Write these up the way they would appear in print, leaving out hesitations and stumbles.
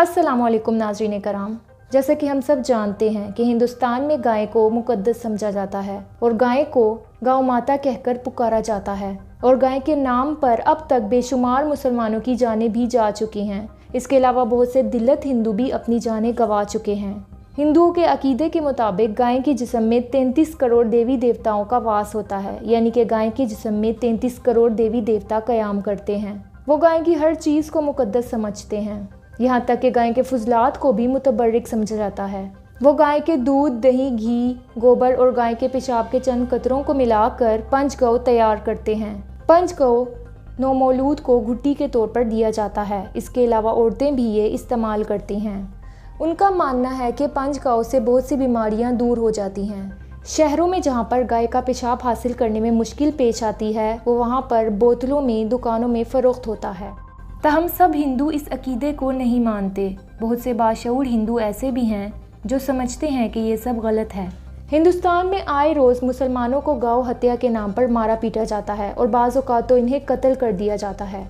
अस्सलाम वालेकुम नाज़रीन कराम। जैसे कि हम सब जानते हैं कि हिंदुस्तान में गाय को मुक़द्दस समझा जाता है और गाय को गौ माता कहकर पुकारा जाता है और गाय के नाम पर अब तक बेशुमार मुसलमानों की जानें भी जा चुकी हैं। इसके अलावा बहुत से दिलत हिंदू भी अपनी जानें गंवा चुके हैं। हिंदुओं के अकीदे के मुताबिक गाय के जिस्म में 33 करोड़ देवी देवताओं का वास होता है, यानी कि गाय के जिस्म में 33 करोड़ देवी देवता क़याम करते हैं। वो गाय की हर चीज़ को मुक़द्दस समझते हैं, यहाँ तक कि गाय के फुजलात को भी मुतबर्रिक समझा जाता है। वो गाय के दूध, दही, घी, गोबर और गाय के पेशाब के चंद कतरों को मिलाकर पंचगौ तैयार करते हैं। पंचगौ नौमौलूद को घुट्टी के तौर पर दिया जाता है। इसके अलावा औरतें भी ये इस्तेमाल करती हैं। उनका मानना है कि पंचगौ से बहुत सी बीमारियां दूर हो जाती हैं। शहरों में जहाँ पर गाय का पेशाब हासिल करने में मुश्किल पेश आती है, वो वहाँ पर बोतलों में दुकानों में फ़रोख्त होता है। ताहम सब हिंदू इस अकीदे को नहीं मानते। बहुत से बाशऊर हिंदू ऐसे भी हैं जो समझते हैं कि ये सब गलत है। हिंदुस्तान में आए रोज़ मुसलमानों को गौ हत्या के नाम पर मारा पीटा जाता है और बाज़ औक़ात तो इन्हें कत्ल कर दिया जाता है,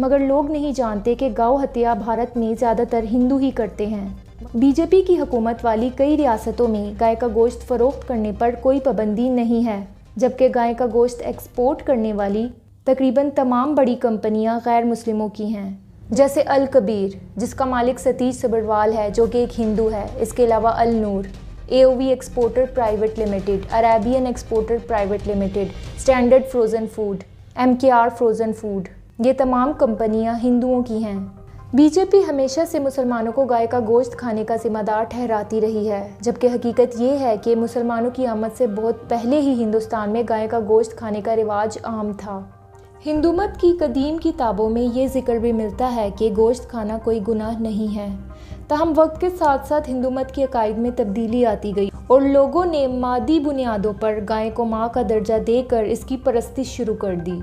मगर लोग नहीं जानते कि गौ हत्या भारत में ज़्यादातर हिंदू ही करते हैं। बीजेपी की हुकूमत वाली कई रियासतों में गाय का गोश्त फ़रोख्त करने पर कोई पाबंदी नहीं है, जबकि गाय का गोश्त एक्सपोर्ट करने वाली तकरीबन तमाम बड़ी कंपनियां गैर मुस्लिमों की हैं, जैसे अल कबीर जिसका मालिक सतीश सबरवाल है जो कि एक हिंदू है। इसके अलावा अल नूर, AOV exporter private limited, Arabian exporter private limited, standard frozen food, MKR frozen food, ये तमाम कंपनियां हिंदुओं की हैं। बीजेपी हमेशा से मुसलमानों को गाय का गोश्त खाने का ज़िम्मेदार ठहराती रही है, जबकि हकीकत ये है कि मुसलमानों की आमद से बहुत पहले ही हिंदुस्तान में गाय का गोश्त खाने का रिवाज आम था। हिंदू मत की कदीम किताबों में ये जिक्र भी मिलता है कि गोश्त खाना कोई गुनाह नहीं है। ताहम वक्त के साथ साथ हिंदू मत के अकायद में तब्दीली आती गई और लोगों ने मादी बुनियादों पर गाय को माँ का दर्जा देकर इसकी परस्तिश शुरू कर दी।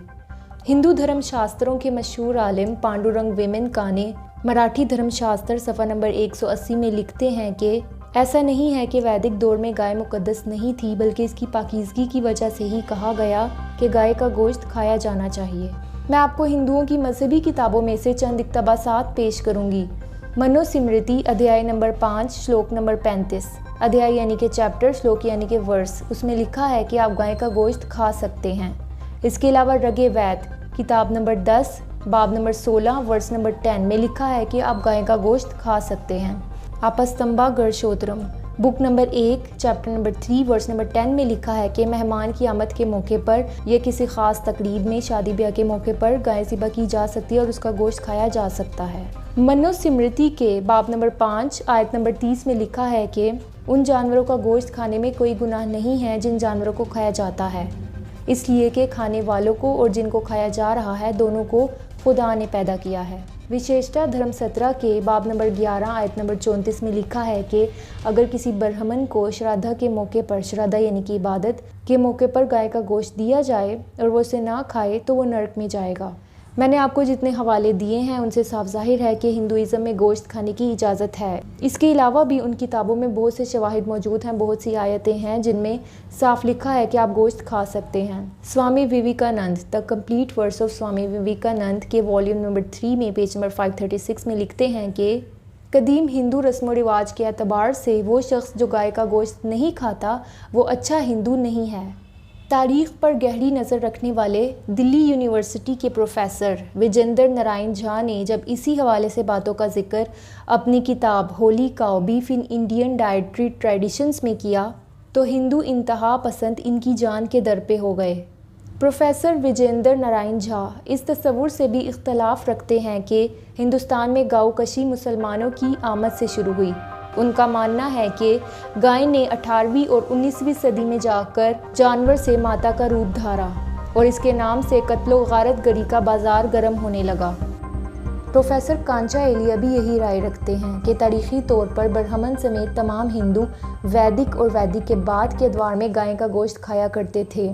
हिंदू धर्मशास्त्रों के मशहूर आलिम पांडुरंग वेमनका ने मराठी धर्मशास्त्र सफ़ा नंबर 180 में लिखते हैं कि ऐसा नहीं है कि वैदिक दौर में गाय मुक़द्दस नहीं थी, बल्कि इसकी पाकीज़गी की वजह से ही कहा गया कि गाय का गोश्त खाया जाना चाहिए। मैं आपको हिंदुओं की मजहबी किताबों में से चंद इक़्तिबासात पेश करूँगी। मनुस्मृति अध्याय नंबर 5 श्लोक नंबर 35, अध्याय यानी कि चैप्टर, श्लोक यानी कि वर्स, उसमें लिखा है कि आप गाय का गोश्त खा सकते हैं। इसके अलावा रगे वैद किताब नंबर 10 बाब नंबर 16 वर्स नंबर 10 में लिखा है कि आप गाय का गोश्त खा सकते हैं। आपस्तंबा गर्शोत्रम book number 1 chapter number 3 verse number 10 में लिखा है कि मेहमान की आमद के मौके पर या किसी ख़ास तकरीब में, शादी ब्याह के मौके पर गाय ज़िबा की जा सकती है और उसका गोश्त खाया जा सकता है। मनुस्मृति के बाब नंबर 5 आयत नंबर 30 में लिखा है कि उन जानवरों का गोश्त खाने में कोई गुनाह नहीं है जिन जानवरों को खाया जाता है, इसलिए कि खाने वालों को और जिनको खाया जा रहा है दोनों को खुदा ने पैदा किया है। विशेषता धर्म 17 के बाब नंबर 11 आयत नंबर 34 में लिखा है कि अगर किसी ब्राह्मण को श्राद्ध के मौके पर, श्राद्ध यानी कि इबादत के मौके पर गाय का गोश्त दिया जाए और वो उसे ना खाए तो वो नरक में जाएगा। मैंने आपको जितने हवाले दिए हैं उनसे साफ जाहिर है कि हिंदुइज़्म में गोश्त खाने की इजाज़त है। इसके अलावा भी उन किताबों में बहुत से शवाहिद मौजूद हैं, बहुत सी आयतें हैं जिनमें साफ लिखा है कि आप गोश्त खा सकते हैं। Swami Vivekananda the complete verse of Swami Vivekananda के वॉल्यूम नंबर 3 में पेज नंबर 536 में लिखते हैं कि कदीम हिंदू रस्म व रिवाज के एतबार से वो शख्स जो गाय का गोश्त नहीं खाता वो अच्छा हिंदू नहीं है। तारीख़ पर गहरी नज़र रखने वाले दिल्ली यूनिवर्सिटी के प्रोफेसर विजेंद्र नारायण झा ने जब इसी हवाले से बातों का जिक्र अपनी किताब Holi cow beef in Indian dietary traditions में किया तो हिंदू इंतहा पसंद इनकी जान के दर पे हो गए। प्रोफेसर विजेंद्र नारायण झा इस तस्वुर से भी इख्तलाफ रखते हैं कि हिंदुस्तान में गौकशी मुसलमानों की आमद से शुरू हुई। उनका मानना है कि गाय ने 18वीं और 19वीं सदी में जाकर जानवर से माता का रूप धारा और इसके नाम से कत्लो गारत गरी का बाज़ार गर्म होने लगा। प्रोफेसर कांचा एलिया भी यही राय रखते हैं कि तारीख़ी तौर पर ब्राह्मण समेत तमाम हिंदू वैदिक और वैदिक के बाद के अदवार में गाय का गोश्त खाया करते थे।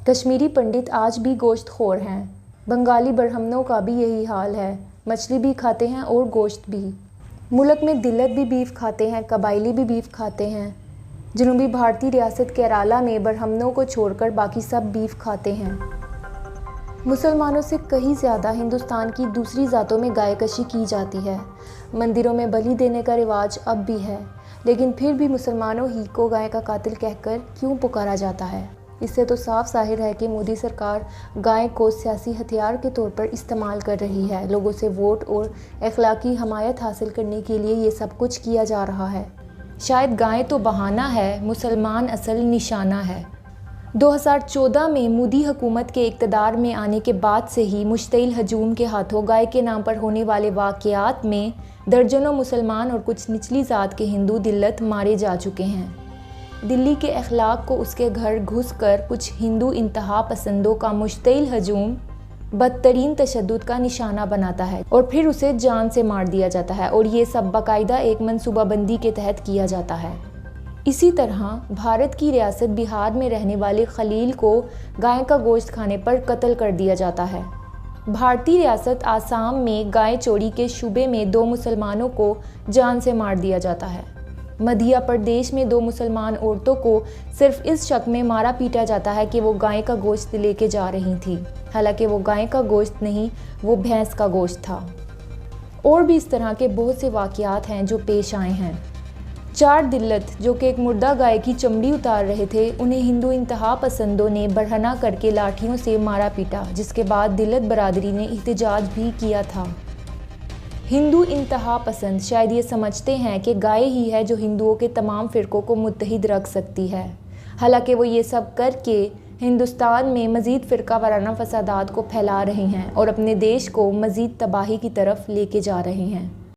कश्मीरी पंडित आज भी गोश्त खोर हैं। बंगाली ब्राह्मणों का भी यही हाल है, मछली भी खाते हैं और गोश्त भी। मुल्क में दिलत भी बीफ खाते हैं, कबायली भी बीफ खाते हैं। जनूबी भारतीय रियासत केरला में ब्राह्मणों को छोड़कर बाकी सब बीफ खाते हैं। मुसलमानों से कहीं ज़्यादा हिंदुस्तान की दूसरी ज़ातों में गाय कशी की जाती है। मंदिरों में बलि देने का रिवाज अब भी है, लेकिन फिर भी मुसलमानों ही को गाय का कातिल कहकर क्यों पुकारा जाता है। इससे तो साफ ज़ाहिर है कि मोदी सरकार गाय को सियासी हथियार के तौर पर इस्तेमाल कर रही है। लोगों से वोट और अखलाकी हमायत हासिल करने के लिए ये सब कुछ किया जा रहा है। शायद गाय तो बहाना है, मुसलमान असल निशाना है। 2014 में मोदी हुकूमत के इक़्तिदार में आने के बाद से ही मुश्तइल हजूम के हाथों गाय के नाम पर होने वाले वाक़यात में दर्जनों मुसलमान और कुछ निचली ज़ात के हिंदू दिल्लत मारे जा चुके हैं। दिल्ली के अखलाक को उसके घर घुस कर कुछ हिंदू इंतहा पसंदों का मुश्तइल हजूम बदतरीन तशद्दुद का निशाना बनाता है और फिर उसे जान से मार दिया जाता है, और ये सब बाकायदा एक मनसूबाबंदी के तहत किया जाता है। इसी तरह भारत की रियासत बिहार में रहने वाले खलील को गाय का गोश्त खाने पर कत्ल कर दिया जाता है। भारतीय रियासत आसाम में गाय चोरी के शुबे में 2 मुसलमानों को जान से मार दिया जाता है। मध्य प्रदेश में 2 मुसलमान औरतों को सिर्फ इस शक में मारा पीटा जाता है कि वो गाय का गोश्त लेके जा रही थी, हालांकि वो गाय का गोश्त नहीं, वो भैंस का गोश्त था। और भी इस तरह के बहुत से वाक़यात हैं जो पेश आए हैं। 4 दिल्लत जो कि एक मुर्दा गाय की चमड़ी उतार रहे थे, उन्हें हिंदू इंतहा पसंदों ने बरहना करके लाठियों से मारा पीटा, जिसके बाद दिल्लत बरादरी ने एहतजाज भी किया था। हिंदू इंतहा पसंद शायद ये समझते हैं कि गाय ही है जो हिंदुओं के तमाम फ़िरक़ों को मुत्तहिद रख सकती है, हालांकि वो ये सब करके हिंदुस्तान में मज़ीद फ़िरका वाराना फसादात को फैला रहे हैं और अपने देश को मज़ीद तबाही की तरफ लेके जा रहे हैं।